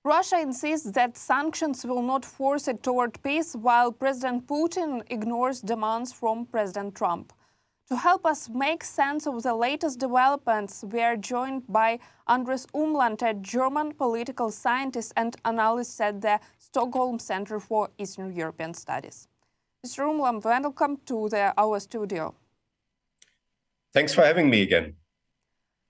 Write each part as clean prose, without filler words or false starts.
Russia insists that sanctions will not force it toward peace, while President Putin ignores demands from President Trump. To help us make sense of the latest developments, we are joined by Andreas Umland, a German political scientist and analyst at the Stockholm Centre for Eastern European Studies. Mr. Umland, welcome to our studio. Thanks for having me again.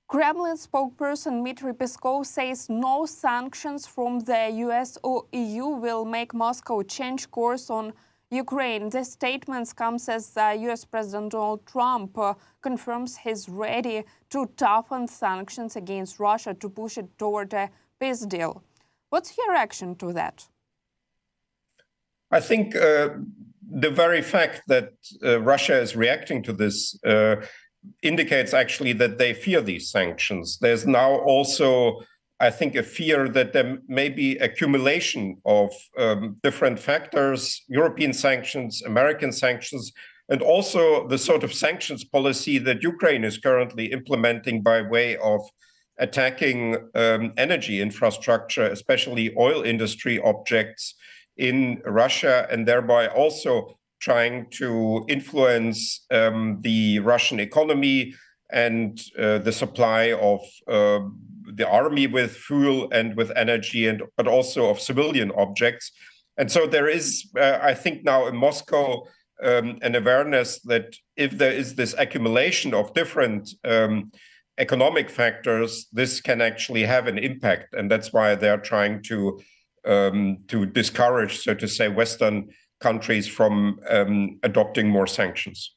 Kremlin spokesperson Dmitry Peskov says no sanctions from the US or EU will make Moscow change course on Ukraine. The statement comes as US President Donald Trump confirms he's ready to toughen sanctions against Russia to push it toward a peace deal. What's your reaction to that? I think the very fact that Russia is reacting to this indicates actually that they fear these sanctions. There's now also, I think, a fear that there may be accumulation of different factors, European sanctions, American sanctions, and also the sort of sanctions policy that Ukraine is currently implementing by way of attacking energy infrastructure, especially oil industry objects in Russia, and thereby also trying to influence the Russian economy and the supply of the army with fuel and with energy, but also of civilian objects. And so there is, I think now in Moscow, an awareness that if there is this accumulation of different economic factors, this can actually have an impact. And that's why they're trying to discourage, so to say, Western countries from adopting more sanctions.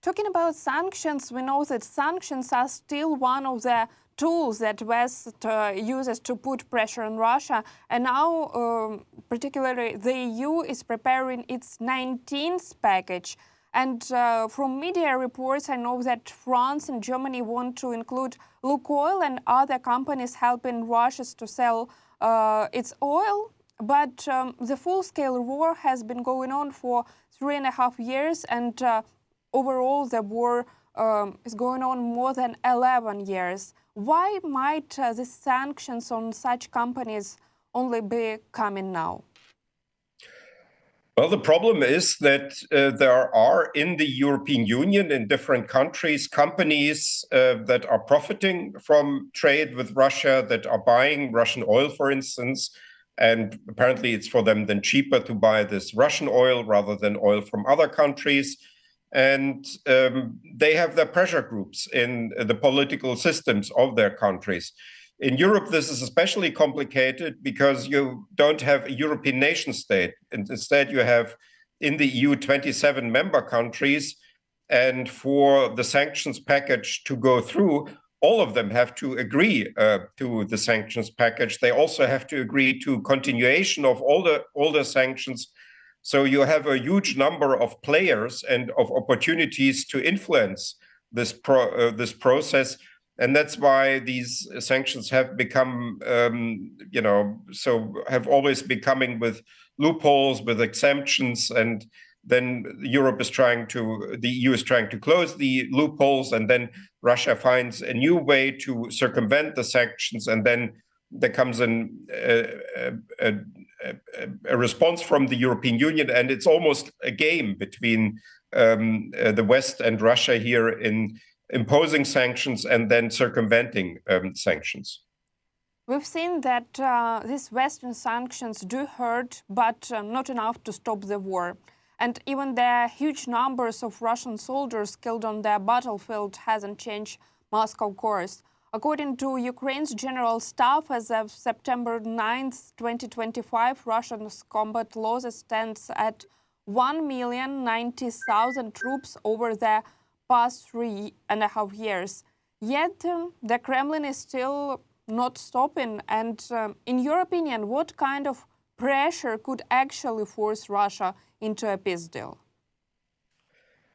Talking about sanctions, we know that sanctions are still one of the tools that West uses to put pressure on Russia. And now, particularly, the EU is preparing its 19th package. And from media reports, I know that France and Germany want to include Lukoil and other companies helping Russia to sell its oil. But the full-scale war has been going on for 3.5 years, and overall the war is going on more than 11 years. Why might the sanctions on such companies only be coming now? Well, the problem is that there are in the European Union, in different countries, companies that are profiting from trade with Russia, that are buying Russian oil, for instance. And apparently it's for them then cheaper to buy this Russian oil rather than oil from other countries. And they have their pressure groups in the political systems of their countries. In Europe, this is especially complicated because you don't have a European nation state. And instead, you have in the EU 27 member countries. And for the sanctions package to go through, all of them have to agree to the sanctions package. They also have to agree to continuation of all the sanctions. So you have a huge number of players and of opportunities to influence this process. And that's why these sanctions have become, have always been coming with loopholes, with exemptions, and then the EU is trying to close the loopholes, and then Russia finds a new way to circumvent the sanctions, and then there comes a response from the European Union, and it's almost a game between the West and Russia here in imposing sanctions and then circumventing sanctions. We've seen that these Western sanctions do hurt, but not enough to stop the war. And even the huge numbers of Russian soldiers killed on the battlefield hasn't changed Moscow course. According to Ukraine's General Staff, as of September 9th, 2025, Russia's combat losses stands at 1,090,000 troops over the past 3.5 years. Yet the Kremlin is still not stopping. And in your opinion, what kind of pressure could actually force Russia into a peace deal?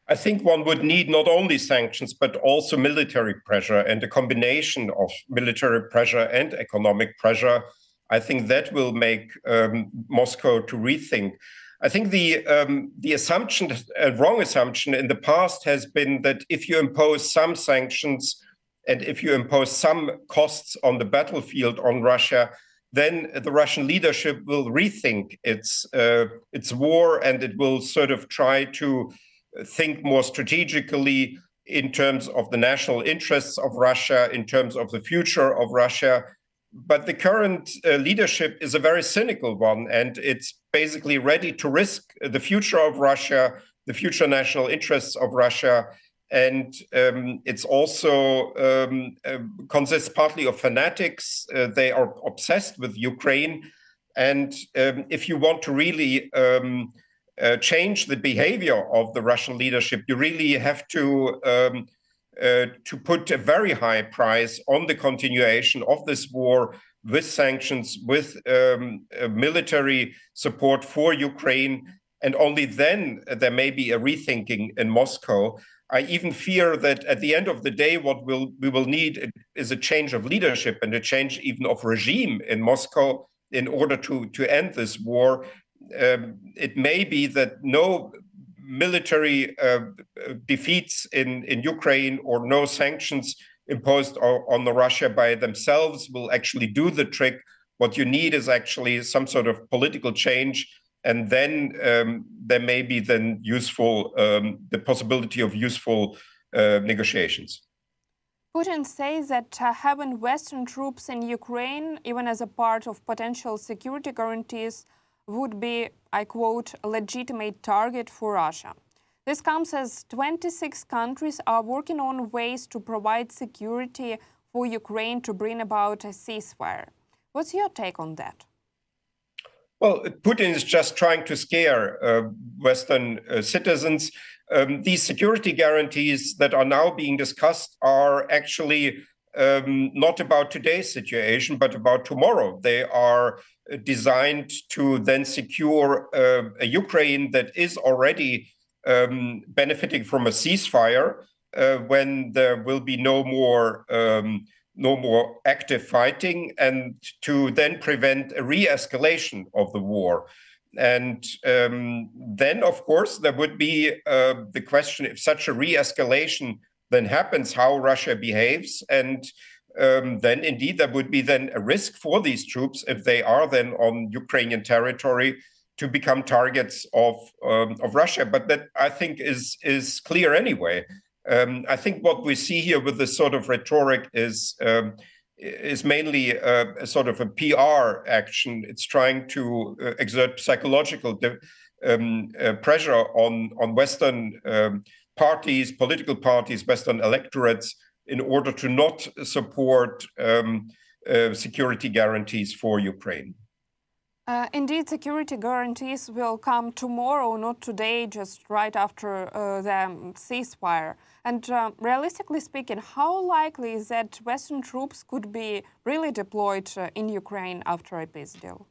I think one would need not only sanctions, but also military pressure, and a combination of military pressure and economic pressure. I think that will make Moscow to rethink. I think the assumption, a wrong assumption in the past has been that if you impose some sanctions and if you impose some costs on the battlefield on Russia, then the Russian leadership will rethink its war, and it will sort of try to think more strategically in terms of the national interests of Russia, in terms of the future of Russia. But the current leadership is a very cynical one, and it's basically ready to risk the future of Russia, the future national interests of Russia. And it's also consists partly of fanatics. They are obsessed with Ukraine. And if you want to really change the behavior of the Russian leadership, you really have to put a very high price on the continuation of this war with sanctions, with military support for Ukraine. And only then there may be a rethinking in Moscow. I even fear that at the end of the day, what we will need is a change of leadership and a change even of regime in Moscow in order to end this war. It may be that no military defeats in Ukraine or no sanctions imposed on the Russia by themselves will actually do the trick. What you need is actually some sort of political change, and then there may be then useful the possibility of useful negotiations. Putin says that having Western troops in Ukraine, even as a part of potential security guarantees, would be, I quote, a legitimate target for Russia. This comes as 26 countries are working on ways to provide security for Ukraine to bring about a ceasefire. What's your take on that? Well, Putin is just trying to scare Western citizens. These security guarantees that are now being discussed are actually not about today's situation, but about tomorrow. They are designed to then secure a Ukraine that is already benefiting from a ceasefire when there will be no more active fighting, and to then prevent a re-escalation of the war. And then, of course, there would be the question, if such a re-escalation then happens, how Russia behaves. And then indeed there would be then a risk for these troops, if they are then on Ukrainian territory, to become targets of Russia. But that, I think, is clear anyway. I think what we see here with this sort of rhetoric is mainly a sort of a PR action. It's trying to exert psychological pressure on Western parties, political parties, Western electorates, in order to not support security guarantees for Ukraine. Indeed, security guarantees will come tomorrow, not today, just right after the ceasefire. And realistically speaking, how likely is that Western troops could be really deployed in Ukraine after a peace deal?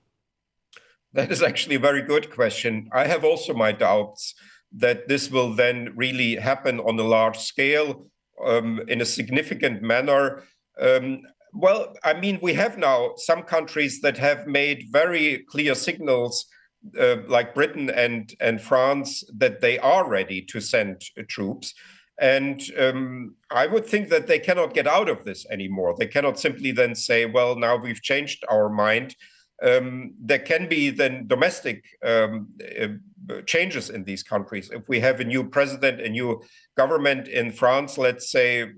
That is actually a very good question. I have also my doubts that this will then really happen on a large scale, in a significant manner. Well, I mean, we have now some countries that have made very clear signals, like Britain and France, that they are ready to send troops. And I would think that they cannot get out of this anymore. They cannot simply then say, well, now we've changed our mind. There can be then domestic changes in these countries. If we have a new president, a new government in France, let's say,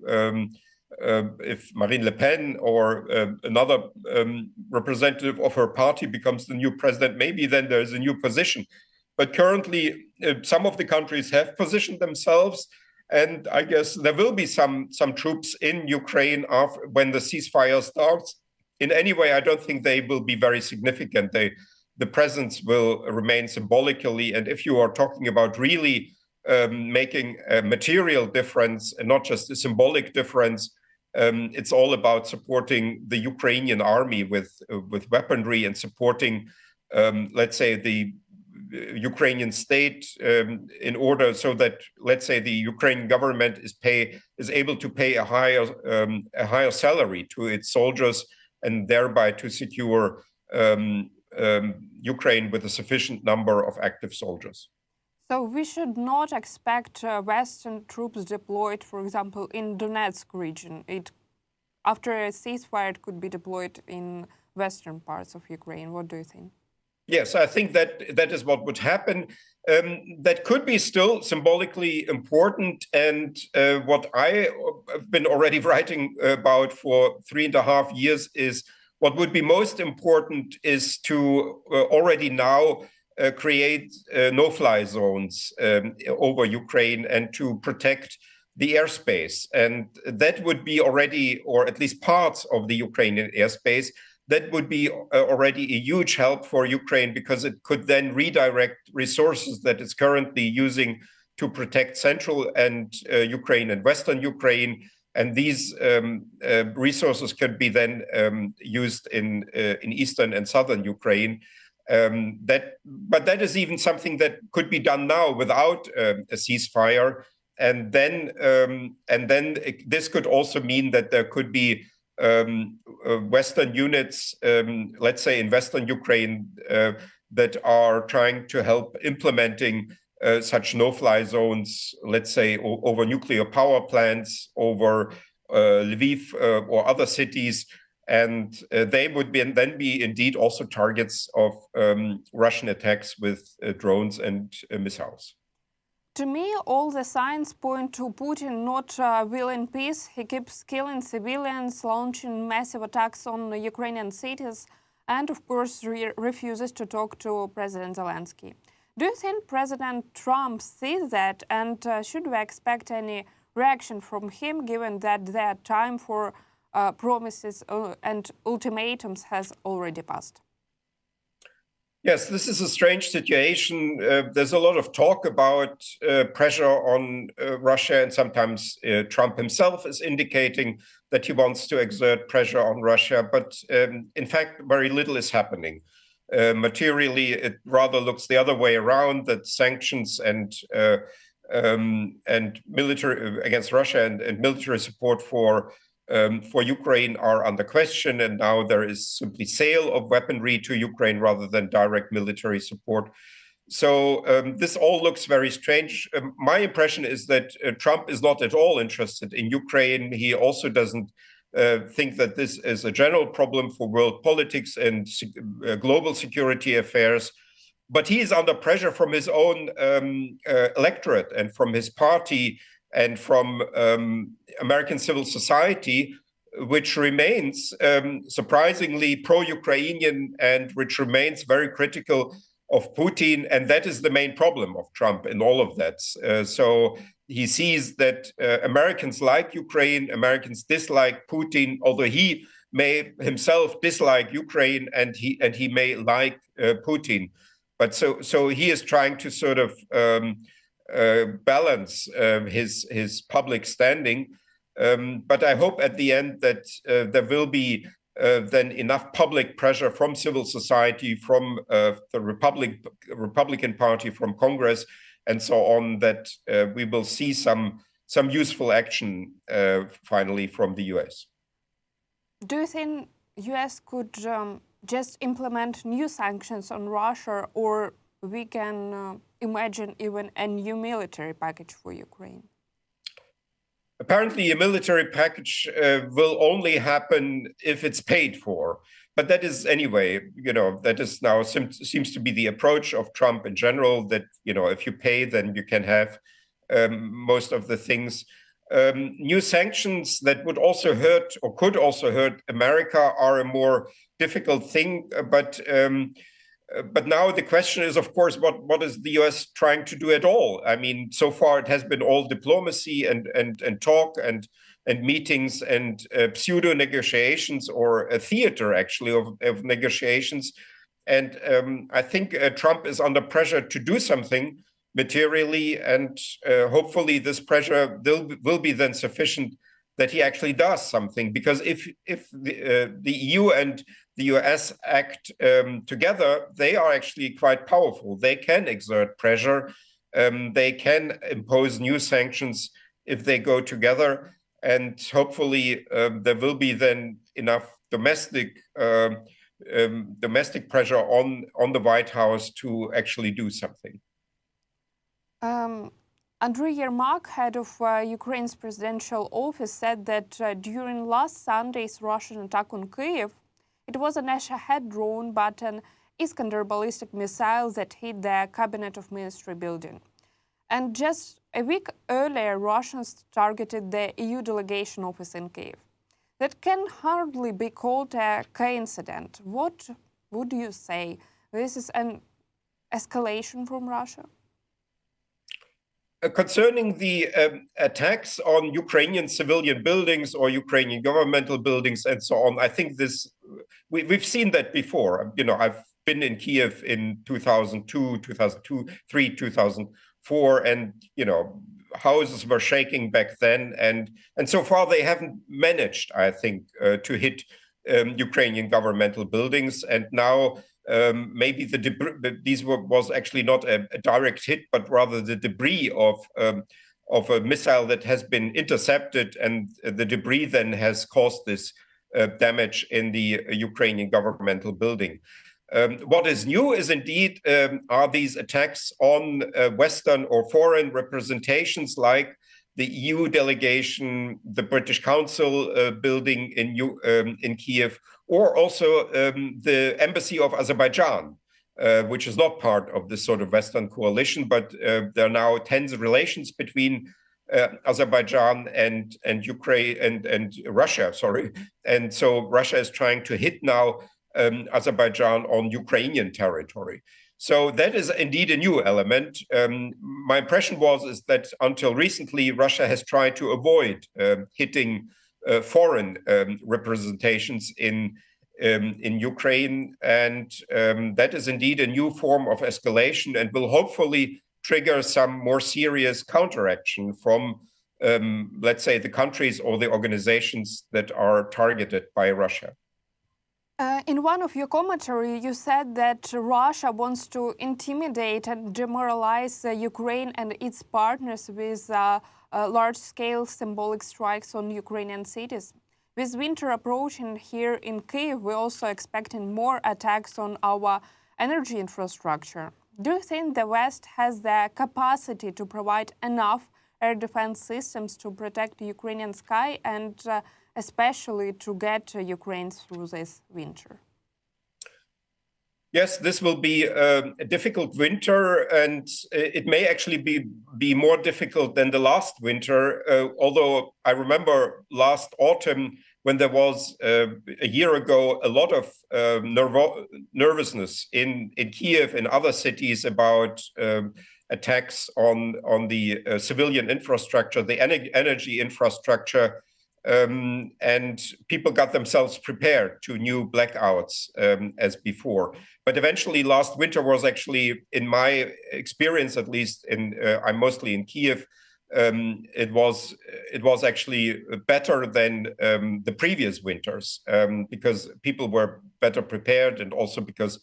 if Marine Le Pen or another representative of her party becomes the new president, maybe then there's a new position. But currently, some of the countries have positioned themselves, and I guess there will be some troops in Ukraine when the ceasefire starts. In any way, I don't think they will be very significant. The presence will remain symbolically, and if you are talking about really making a material difference and not just a symbolic difference, it's all about supporting the Ukrainian army with weaponry and supporting, let's say, the Ukrainian state in order so that, let's say, the Ukrainian government is able to pay a higher salary to its soldiers, and thereby to secure Ukraine with a sufficient number of active soldiers. So we should not expect Western troops deployed, for example, in Donetsk region. After a ceasefire, it could be deployed in western parts of Ukraine. What do you think? Yes, I think that is what would happen. That could be still symbolically important. And what I have been already writing about for 3.5 years is what would be most important is to already now create no-fly zones over Ukraine and to protect the airspace. And that would be already, or at least parts of the Ukrainian airspace, that would be already a huge help for Ukraine, because it could then redirect resources that it's currently using to protect central and Ukraine and western Ukraine. And these resources could be then used in eastern and southern Ukraine. But that is even something that could be done now without a ceasefire. And then this could also mean that there could be Western units, let's say in Western Ukraine, that are trying to help implementing such no-fly zones, let's say over nuclear power plants, over Lviv or other cities. And they would then be indeed also targets of Russian attacks with drones and missiles. To me, all the signs point to Putin not willing peace. He keeps killing civilians, launching massive attacks on Ukrainian cities, and of course refuses to talk to President Zelensky. Do you think President Trump sees that, and should we expect any reaction from him, given that their time for promises and ultimatums has already passed? Yes, this is a strange situation. There's a lot of talk about pressure on Russia, and sometimes Trump himself is indicating that he wants to exert pressure on Russia. But in fact, very little is happening. Materially, it rather looks the other way around, that sanctions and military against Russia and military support for Ukraine are under question, and now there is simply sale of weaponry to Ukraine rather than direct military support. So this all looks very strange. My impression is that Trump is not at all interested in Ukraine. He also doesn't think that this is a general problem for world politics and global security affairs. But he is under pressure from his own electorate and from his party and from American civil society, which remains surprisingly pro-Ukrainian and which remains very critical of Putin. And that is the main problem of Trump in all of that. So he sees that Americans like Ukraine, Americans dislike Putin, although he may himself dislike Ukraine and he may like Putin. But so he is trying to sort of balance his public standing. But I hope at the end that there will be then enough public pressure from civil society, from the Republican Party, from Congress, and so on, that we will see some useful action finally from the US. Do you think US could just implement new sanctions on Russia, or we can imagine even a new military package for Ukraine? Apparently, a military package will only happen if it's paid for. But that is anyway, that is now seems to be the approach of Trump in general, that, if you pay, then you can have most of the things. New sanctions that would also hurt or could also hurt America are a more difficult thing. But now the question is, of course, what is the US trying to do at all? I mean, so far it has been all diplomacy and talk and meetings and pseudo negotiations, or a theater actually of negotiations. And I think Trump is under pressure to do something materially, and hopefully this pressure will be then sufficient that he actually does something. Because if the EU and the US act together, they are actually quite powerful. They can exert pressure. They can impose new sanctions if they go together. And hopefully there will be then enough domestic pressure on the White House to actually do something. Andriy Yermak, head of Ukraine's presidential office, said that during last Sunday's Russian attack on Kiev, It was a Shahed drone, but an Iskander ballistic missile that hit the Cabinet of Ministry building. And just a week earlier, Russians targeted the EU delegation office in Kiev. That can hardly be called a coincidence. What would you say? This is an escalation from Russia? Concerning the attacks on Ukrainian civilian buildings or Ukrainian governmental buildings and so on, I think we've seen that before. I've been in Kiev in 2002, 2003, 2004, and houses were shaking back then, and so far they haven't managed, I think, to hit Ukrainian governmental buildings. And now maybe these was actually not a direct hit, but rather the debris of a missile that has been intercepted, and the debris then has caused this damage in the Ukrainian governmental building. What is new is indeed are these attacks on Western or foreign representations like the EU delegation, the British Council building in Kiev, or also the embassy of Azerbaijan, which is not part of this sort of Western coalition, but there are now tense relations between Azerbaijan and Ukraine and Russia, sorry. And so Russia is trying to hit now Azerbaijan on Ukrainian territory. So that is indeed a new element. My impression is that until recently, Russia has tried to avoid hitting foreign representations in Ukraine, and that is indeed a new form of escalation and will hopefully trigger some more serious counteraction from, let's say, the countries or the organizations that are targeted by Russia. In one of your commentary, you said that Russia wants to intimidate and demoralize Ukraine and its partners with large-scale symbolic strikes on Ukrainian cities. With winter approaching here in Kiev, we're also expecting more attacks on our energy infrastructure. Do you think the West has the capacity to provide enough air defense systems to protect the Ukrainian sky and especially to get Ukraine through this winter? Yes, this will be a difficult winter, and it may actually be more difficult than the last winter, although I remember last autumn when there was, a year ago, a lot of nervousness in Kiev and other cities about attacks on the civilian infrastructure, the energy infrastructure, and people got themselves prepared to new blackouts as before. But eventually, last winter was actually, in my experience at least, I'm mostly in Kiev, it was actually better than the previous winters because people were better prepared, and also because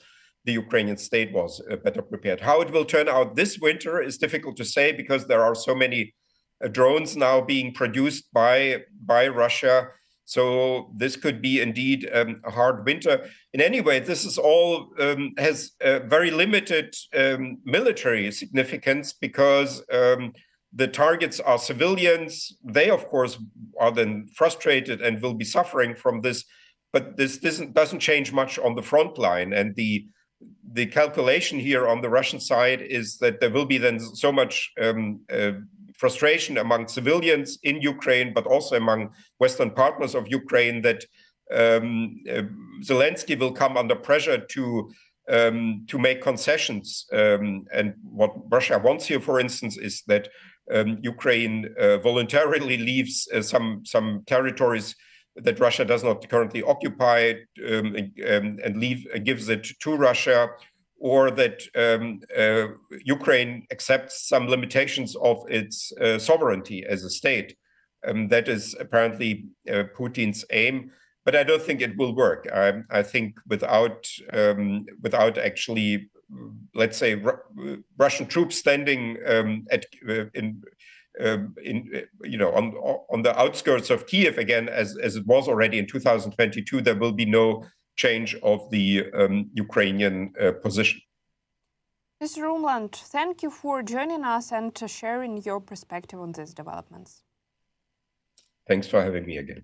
the Ukrainian state was better prepared. How it will turn out this winter is difficult to say, because there are so many drones now being produced by Russia. So this could be indeed a hard winter. In any way, this is all has very limited military significance, because the targets are civilians. They, of course, are then frustrated and will be suffering from this. But this doesn't change much on the front line. And the calculation here on the Russian side is that there will be then so much frustration among civilians in Ukraine, but also among Western partners of Ukraine, that Zelensky will come under pressure to make concessions. And what Russia wants here, for instance, is that Ukraine voluntarily leaves some territories that Russia does not currently occupy, and gives it to Russia, or that Ukraine accepts some limitations of its sovereignty as a state. That is apparently Putin's aim, but I don't think it will work. I think without actually, let's say, Russian troops standing on the outskirts of Kiev again, as it was already in 2022, there will be no change of the Ukrainian position. Mr. Umland, thank you for joining us and sharing your perspective on these developments. Thanks for having me again.